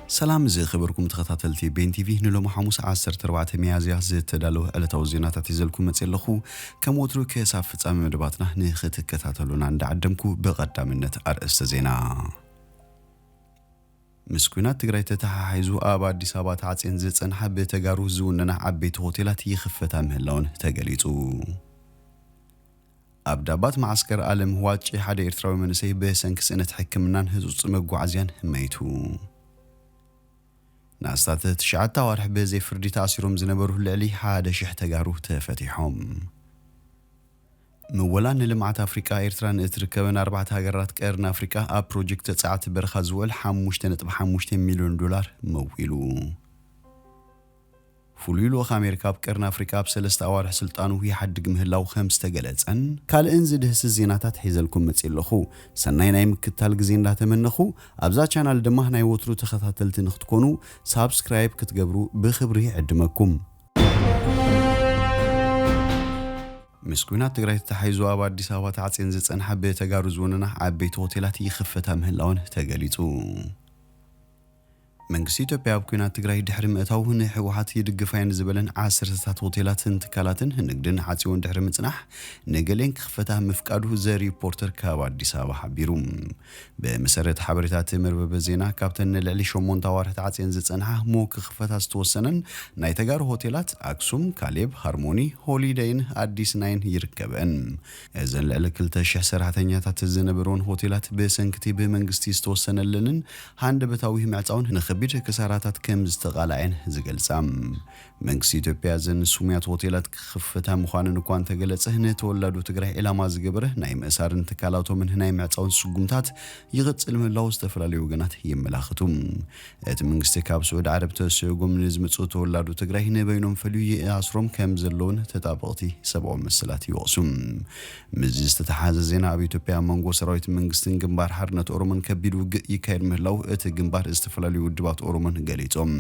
سلام زي خبركم تخطاتلتي بين تي في نلوم حموس 14 ميازيا زتدالو على زينات تيزلكم متسلخو كم وترو كيساف فصام مدباتنا نختكتاتلونا عند عدمكو بقدامنت ارئست زينا مسكونات تግራይ ተተሓሒዙ ኣብ አዲስ አበባ ታጽን ዝጽንሐ በተጋሩ ዝውነና ዓበይቲ ሆቴላት ይኽፈታ ምህላውን ተገሊጹ አብዳባት ማዕስከር ዓለም ዋጭ ሓደ ኤርትራዊ መንሰይ በሰንክ ስነት ሕክምናን ህጹጽ መጓዓዝያን ህመይቱ ናስታት ተሻዓታ ወርሕ በዘይ ፍርዲ ታሲሮም ዝነበሩ ልዕሊ 1000 ተጋሩ ተፈቲሖም مولان لمعت أفريقيا إيرتران اتركبن 4 هاجرات قرن أفريقيا أب بروجكت تسعة برخا زوال 5.5 مليون دولار مويلو فوليلو أمريكا بقرن أفريقيا بسلست أوارح سلطانو هي حد جمهلاو 5 تجلسن قال انزد هس الزينات حيزلكم متسلخو سناي نايم كتال جزين لا تمنخو أبزا channel دمه ناي وترو تخطاتل تنختكونو سبسكرايب كتجبرو بخبري عدمكم مسكونات تግራይ ተሓይዙ ኣብ አዲስ አበባ ታጽን ዝጽንሐ በተጋሩ ዝውነና ዓበይቲ ሆቴላት ይኽፈታ ምህላውን ተገሊጹ መንግስት ኢትዮጵያ ኣብ ኩናት ትግራይ ድሕሪ ምእታው ንሕወሓት ይድግፋይን ዝበለን 10 ሆቴላትን ትካላትን ንግድን ሓጺውን ድሕሪ ምጽናሕ ነገሌን ክኽፈታ ምፍቃዱ ዘ ሪፖርተር ካብ አዲስ አበባ ሓቢሩ በመሰረት ሓበሬታት መርበበ ዜና ካብተን ልዕሊ 8 ወራት ዓጽን ዝጽንሐ ሞ ክኽፈታ ዝተወሰነን ናይ ተጋሩ ሆቴላት አክሱም ካሌብ ሃርሞኒ ሆሊዴይን አዲስ ናይን ይርከበን እዘን ልዕሊ 2000 ሰራሕተኛታት ዝነበሩን ሆቴላት በሰንክቲ በመንግስት ዝተወሰነለንን ሃንደ በታዊ ምዕጻውን ንخبير كسارات كم استقالعين زغلصام መንግስት ኢትዮጵያ ዘን ሱሚያት ሆቴላት ክፍታ ምዃንን እንኳን ተገለጸ ህነ ተወላዱ ትግራይ ኢላማ ዝገበረ ናይ መሳርን ተካላቶ ምን ህናይ ማጻውን ሱጉምታት ይግጽል ምላው ዝተፈላልዩ ወገናት ይመላኽቱም እቲ መንግስት ካብ ሱዑድ ዓረብ ተሰጎም ንዝምጹ ተወላዱ ትግራይ ነበይኖም ፈልዩ ያስሮም ከም ዘለውን ተጣበቕቲ ሰብኦ መስላት ይወሱም ምዝስ ተተሓዘ ዜና ኣብ ኢትዮጵያ መንጎ ሰራዊት መንግስትን ግንባር ሓርነት ኦሮሞን ከቢዱ ይካየድ ምላው እቲ ግንባር ዝተፈላልዩ ውድባት ኦሮሞን ገሊጾም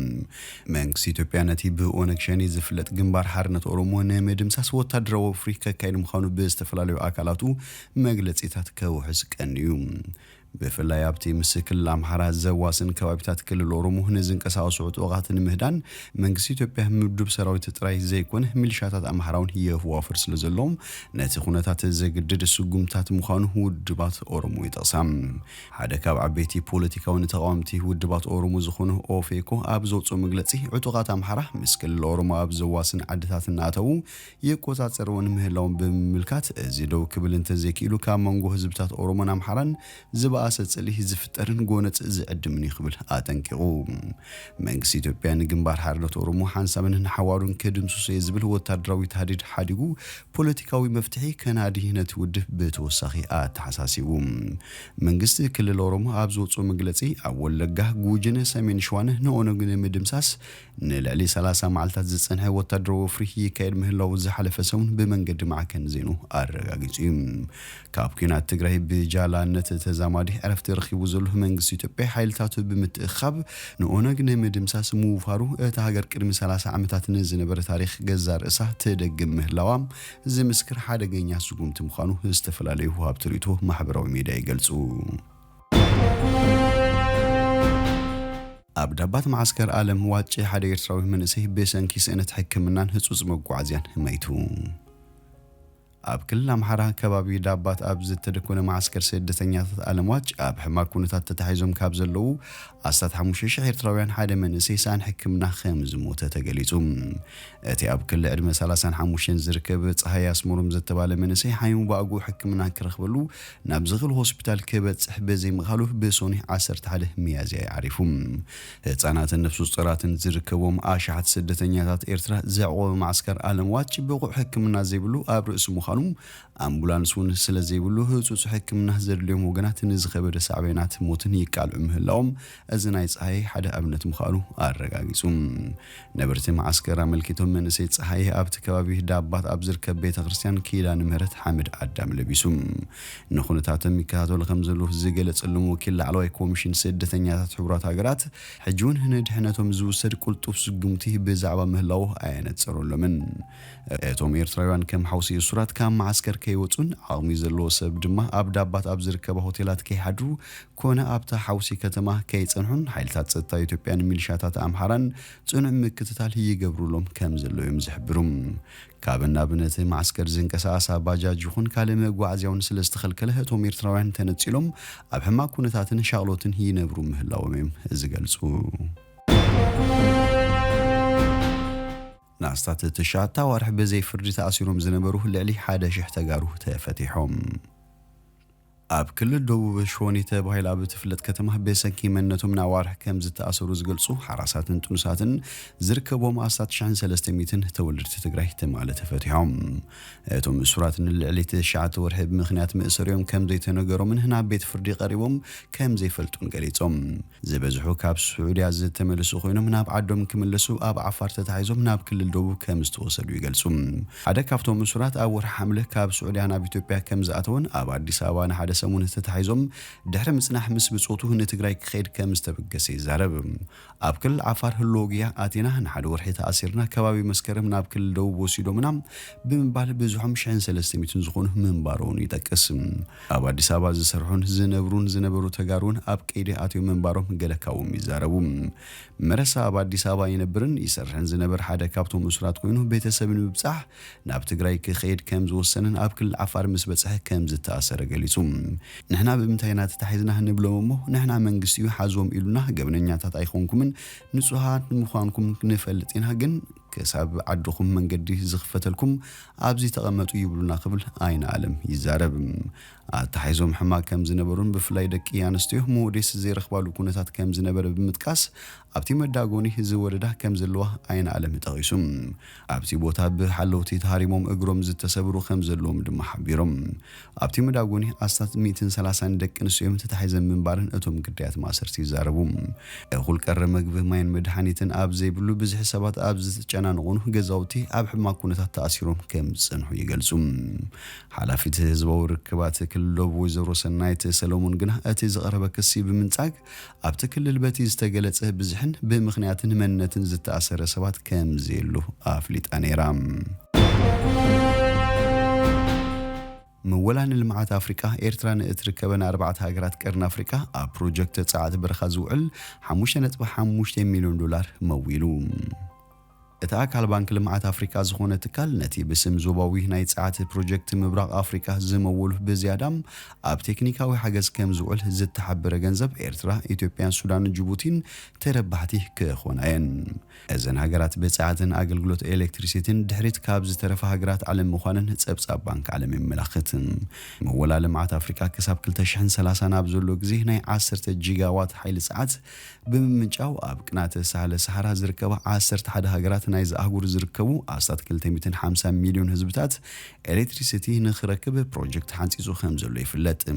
መንግስት ኢትዮጵያ ነቲ ነክሸኒ ዝፍለጥ ግንባር ሓርነት ኦሮሞ ነመድምሳስ ወታደራዊ አፍሪካ ካይድ ምዃኑ በስተፈላልዩ አካላቱ መግለጺታት ከውሕስ ቀንዩ በፈላይ አብቲ ምስክል አምሐራ ዘዋስን ከባቢታት ክልል ኦሮሞ ንዝንቀሳቀሱ ጦቃትን ምህዳን መንግስት ኢትዮጵያ ምድብ ሰራዊት ጥራይ ዘይኮነ ሚሊሻታት አምሐራውን ይወፍር ስለዘሎም ነቲ ሁነታት ዘግድድ ሱጉምታት ምዃኑ ውድባት ኦሮሞ ይጠቅሳም ሓደ ካብ ዓበይቲ ፖለቲካውን ተቃዋምቲ ውድባት ኦሮሞ ዝኾኑ ኦፌኮ ኣብ ዘውጾ መግለጺ ዑጡቃት አምሐራ ምስክል ኦሮሞ ኣብ ዘዋስን ዓድታትን አተው የቆጻጸረውን ምህላውን በመልካት እዚደው ክብልን ተዘኪሉ ካብ መንጎ ህዝብታት ኦሮሞን አምሐራን አሰጽልህ ዝፍጠርን ጎነጽ ዝዕድምን ይኽብል አጠንቂቁ መንግስት ኢትዮጵያ ንግንባር ሓርነት ኦሮሞ ሓንሳብን ንሓዋሩን ከድምሱስ የዝብል ወታደራዊ ታዲድ ሓዲጉ ፖለቲካዊ መፍትሒ ከናዲህነት ውድብ በተወሳኺ አተሓሳሲቡ መንግስት ክልል ኦሮሞ ኣብ ዝወጾ መግለጺ ኣብ ወለጋ ጉጅነ ሰሜን ሸዋነ ንኦነግን ምድምሳስ ንልዕሊ 30 መዓልታት ዝጸንሐ ወታደራዊ ፍሪህ ይካየድ ምህላው ዝሓለፈ ሰውን በመንገድ ማዕከን ዜኑ አረጋግጹ ካብ ኩናት ትግራይ ብጃላነት ተዛማዲ عرفت رخيبو زلو መንግስት ኢትዮጵያ ኃይልታቱ በመትእኻብ ንኦነግ ነመድምሳስ ሙፋሩ እቲ ሀገር ቅድሚ 30 ዓመታት ንዝነበረ ታሪኽ ገዛር እሳ ተደግም ምህላዋም ዝምስክር ሓደገኛ ሱጉምት ምዃኑ ዝተፈላልዩ ሀብትሪቱ ማህበራዊ ሚዲያ ይገልጹ አብዳባት ማዕስከር ዓለም ዋጭ ሓደ ኤርትራዊ መንሰይ በሰንኪ ስነት ሕክምናን ህጹጽ መጓዓዝያን ህመይቱ ኣብ ክልል አምሐራ ከባቢ ዳባት ኣብ ዝተደኮነ ማዕስከር ስደተኛታት ዓለምዋጭ ኣብ ሕማቅ ኩነታት ተታሒዞም ካብ ዘለው 15,000 ኤርትራውያን ሓደ መንሰይ ሳን ሕክምና ከም ዝሞተ ተገሊጹ እቲ ኣብ ክልል ዕድመ 35 ዝርከብ ፀሐይ አስመሮም ዝተባለ መንሰይ ሓይሙ ባጉ ሕክምና ክረኽበሉ ናብ ዝኽል ሆስፒታል ከበጽሕ በዘይ ምኻሉ በሶኒ 11 ሚያዝያ ይዓሪፉ ህፃናትን ነፍሱ ጽራትን ዝርከቦም አሻሓት ስደተኛታት ኤርትራ ዘዕቆበ ማዕስከር ዓለምዋጭ ብቁዕ ሕክምና ዘይብሉ ኣብ ርእሱ ምዃኑ አምቡላንሱን ስለዘይብሉ ህጹጽ ሕክምና ዘድልዮም ወገናት ንዝኸበደ ሳዕቤናት ሞትን ይቃልዑ ምህላዎም እዝናይ ፀሐይ ሓደ ኣብነት ምዃኑ አረጋግጹ ነበርቲ ማዕስከር አመልኪቶም መንሰይ ፀሐይ ኣብቲ ከባቢ ዳባት ኣብ ዝርከብ ቤተክርስትያን ኪዳነ ምህረት ሓመድ አዳም ለቢሱ ንኹነታቶም ይከታተሉ ከም ዘለዉ ዝገለጸሎም ወኪል ላዕለዋይ ኮሚሽን ስደተኛታት ሕቡራት ሃገራት ሕጁን ንድሕነቶም ዝውሰድ ቁልጡፍ ስጉምቲ ብዛዕባ ምህላው ኣየነጸረሎምን እቶም ኤርትራውያን ከም ሓውሲ ሱራት ካብ ማዓስከር ከይወጹን ዓቕሚ ዘለዎ ሰብ ድማ ኣብ ዳባት ኣብ ዝርከባ ሆቴላት ከይሓድሩ ኮነ ኣብታ ሓውሲ ከተማ ከይጸንሑን ሓይልታት ጸጥታ ኢትዮጵያን ሚሊሻታት ኣምሓራን ጽኑዕ ምክትታል ይገብሩሎም ከም ዘለዎም ዝሕብሩም ካብና ብነቲ ማዓስከር ዝንቀሳቐሳ ባጃጅ ይኹን ካልእ መጓዓዝያውን ስለ ዝተኸልከለ እቶም ኤርትራውያን ተነጺሎም ኣብ ሕማቅ ኩነታትን ሻቕሎትን ይነብሩ ምህላዎም እዮም ዝገልጹ ናስታት ተሻታ ዋርሕ በዘይ ፍርዲ ተኣሲሮም ዝነበሩ ልዕሊ 1,000 ተጋሩ ተፈቲሖም ኣብ ክልል ደቡብ ሾኒ ተባሂላ ብትፍለጥ ከተማ በሰንኪ መንነቶም ናዋርሕ ከም ዝተኣሰሩ ዝገልጹ ሓራሳትን ጥኑሳትን ዝርከቦም ኣስታት 1300 ተወለድቲ ትግራይ ተማለ ተፈቲሖም እቶም እሱራትን ልዕሊ 9 ወርሒ ብምኽንያት ምእሰሪዮም ከም ዘይተነገሮምን ናብ ቤት ፍርዲ ቀሪቦም ከም ዘይፈልጡን ገሊጾም ዝበዝሑ ካብ ስዑድያ ዝተመለሱ ኮይኖም ናብ ዓዶም ክምለሱ ኣብ ዓፋር ተታሒዞም ናብ ክልል ደቡብ ከም ዝተወሰዱ ይገልጹ ሓደ ካብቶም እሱራት ኣብ ወርሒ ሐምለ ካብ ስዑድያ ናብ ኢትዮጵያ ከም ዝኣተውን ኣብ አዲስ አበባ ንሓደ ሰሙን ተታሒዞም ድሕሪ ምጽናሕ ምስ ብጾቱ ንትግራይ ክኸይድ ከም ዝተበገሰ ይዛረብ ኣብ ክልል ዓፋር ህልውግያ ኣቲና ንሓደ ወርሒ ተኣሲርና ከባቢ መስከረም ናብ ክልል ደቡብ ወሲዶምና ብምባል ብዙሖም 1300 ዝኾኑ ምንባሮውን ይጠቅስ ኣብ አዲስ አበባ ዝሰርሑን ዝነበሩ ተጋሩን ኣብ ቀይዲ ኣትዮ ምንባሮም ገለካዎም ይዛረቡ መረሳ ኣብ አዲስ አበባ ይነብርን ይሰርሕን ዝነበር ሓደ ካብቶም እሱራት ኮይኑ ቤተሰብን ብብጻሕ ናብ ትግራይ ክኸይድ ከም ዝወሰነን ኣብ ክልል ዓፋር ምስ በጽሐ ከም ዝተኣሰረ ገሊጹ ንሕና ብምንታይና ተታሒዝና ንብሎም እሞ ንሕና መንግስቲ እዩ ሓዞም ኢሉና ገበነኛታት ኣይኾንኩምን ንጹሃት ምዃንኩም ንፈልጥ ኢና ግን كسب عدكم من قدي زخفتلكم أبزي تقمتوا يبلونا قبل أين عالم يزارب تحيزهم حما كم زنبرون بفلايدك يانستيه موديس زي رخبالو كونتات كم زنبر بمتكاس أبتي مداغوني زورده كم زلوه أين عالم تغيسم أبتي بوتا بحلوتي تهاريموم اقروم زي تسابرو خم زلوم دم حبيرم أبتي مداغوني أستات 230 دك نسيوم تتحيزم من بارن أتوم قديات ماسرتي زاربوم أقول كرمك بماين مدحانيتن أبزي بلو بزي حسابات أبزي تجانا نغونه جزاوتي أبحب ما كونتات تأثيرهم كم سنحو يجلسوم حلافي تهزبو ركبات كلو وزرو سنايت سلومون جنه أتي زغربك السيب من تاج أبتكل البتي استجلت بزحن بمخنيات منة زت أثر سبات كم زيلو أفليت أنيرام مولان المعات أفريقيا إيرتران اتركبنا 4 هاجرات كرن أفريقيا بروجكت تساعد برخازوعل 5.5 مليون دولار مويلو اتاكل بانك لمعات افريكا زخونه تكال نتي بسم زوباوي ناي صعات بروجكت مبراق افريكا زمول بزيادام اب تكنيكاوي حاجز كم زول زت تحبر غنزب ايرترا اثيوبيا سودان جيبوتين تربحتي كخوناين اذن هاجرات بصعاتن اغلغلوت الكتريسيتين دحريت كابز ترف هاجرات علم مخانن صبصاب بانك علم ملختن مولا لمعات افريكا كساب 2030 نابزلو غزي ناي 10 جيجا وات حيل ساعات بمنጫው اب قنات سهل صحرا زركبه 10 حد هاجرات نايز أهور زركبو أستات 250 مليون هزبتات إلكتريسيتي نخركب بروجكت حانسيزو خمزلو يفلت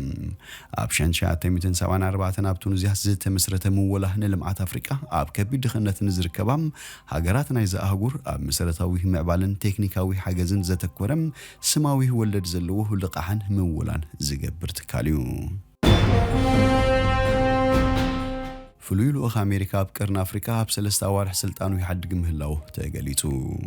أبشان شاعت 274 أبتون زيها زيت مسرة موله نلمعات أفريقيا أب كبير دخلنا نزركبام هاجرات نايز أهور أب مسرتاوي معبالن تكنيكاوي حاجزن زتكورم سماوي ولد زلوه لقاحن مولان زجبرت كاليو فلويلو أخ أمريكا بكرن أفريقيا بسلسة وارح سلطانو يحدق مهلاو تاقليتو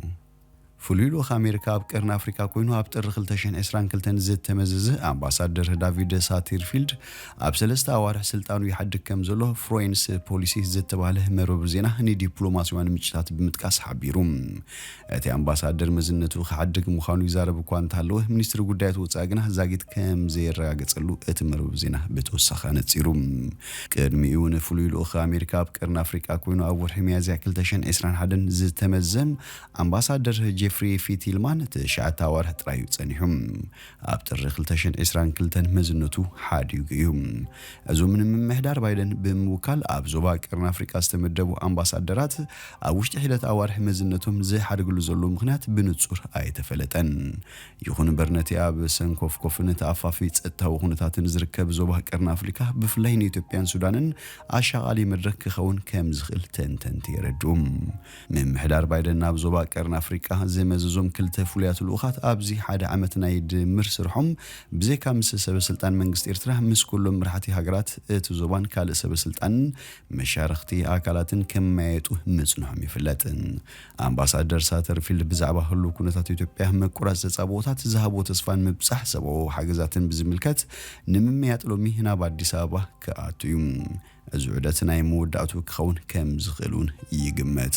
فلويلو أخ أمريكا بكرن أفريقيا كوينو أبتر خلتشين إسران كلتن زيت تمززه أمباسادر دافيد ساتيرفيلد أبسلسة وارح سلطانو يحدق كمزلو فروينس بوليسي زيت تباله مرو بزينة هني ديبلوماسيوان مجتات بمتكاس حبيروم أتي أمباسادر مزنتو خحدق مخانو يزارب كوان تهلوه منيستر قدايت وطاقنا زاقيت كام زير راقتلو اتمرو بزينة بتوسخانت زيروم كرميون فلويلو أخ أمريكا بكرن أفريقيا كوينو أول حميازي كلتشين إسران حدن زيت تمزم أمباسادر جيفري فيتيلمان تشعتا وارح ترايو تسانيهم أبتر خلتشن إسران كلتن مزنوتو حاديو جيهم أزو من مهدار بايدن بموكال أبزوبا كرن أفريقيا استمدبو أمباسادرات أوشت حيلت أوارح مزنوتهم زي حرقلو زلو مخنات بنتصور آية فلتن يخون برنتي أب سنكوف كوفنة أفافي تتاو خونتات نزركب زوبا كرن أفريقيا بفلاين إثيوبيان سودانن أشغالي مدرك خون كام زغل تنتن تيردوم من مهدار بايدن أبزوبا كرن أفريقيا زي ዝመዘዞም ክልተ ፍሉያት ልኡኻት ኣብዚ ሓደ ዓመት ናይ ድምር ስርሖም ብዘይካ ምስ ሰበስልጣን መንግስቲ ኤርትራ ምስ ኩሎም መራሕቲ ሃገራት እቲ ዞባን ካልእ ሰበስልጣንን መሻርክቲ ኣካላትን ከመያየጡ ምጽንሖም ይፍለጥ። ኣምባሳደር ሳተር ፊልድ ብዛዕባ ህሉ ኩነታት ኢትዮጵያ መቁራጽ ዘጻብኦታት ዝሃቦ ተስፋን ምብጻሕ ሰብኣዊ ሓገዛትን ብዝምልከት ንምምያጥ ሎሚ ናብ ኣዲስ ኣበባ ከኣትዩ እዚ ዑደት ናይ መወዳእቱ ክኸውን ከም ዝኽእሉን ይግመት።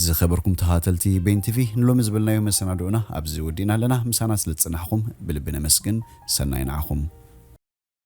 ዝኸበርኩም ተኸታተልቲ ቤን ቲቪ ንሎሚ ዝበልናዮ መሰናዶና ኣብዚ ወዲና ኣለና። ምሳና ስለ ዝጽናሕኩም ብልቢ ነመስግን። ሰናይ ንዓኹም።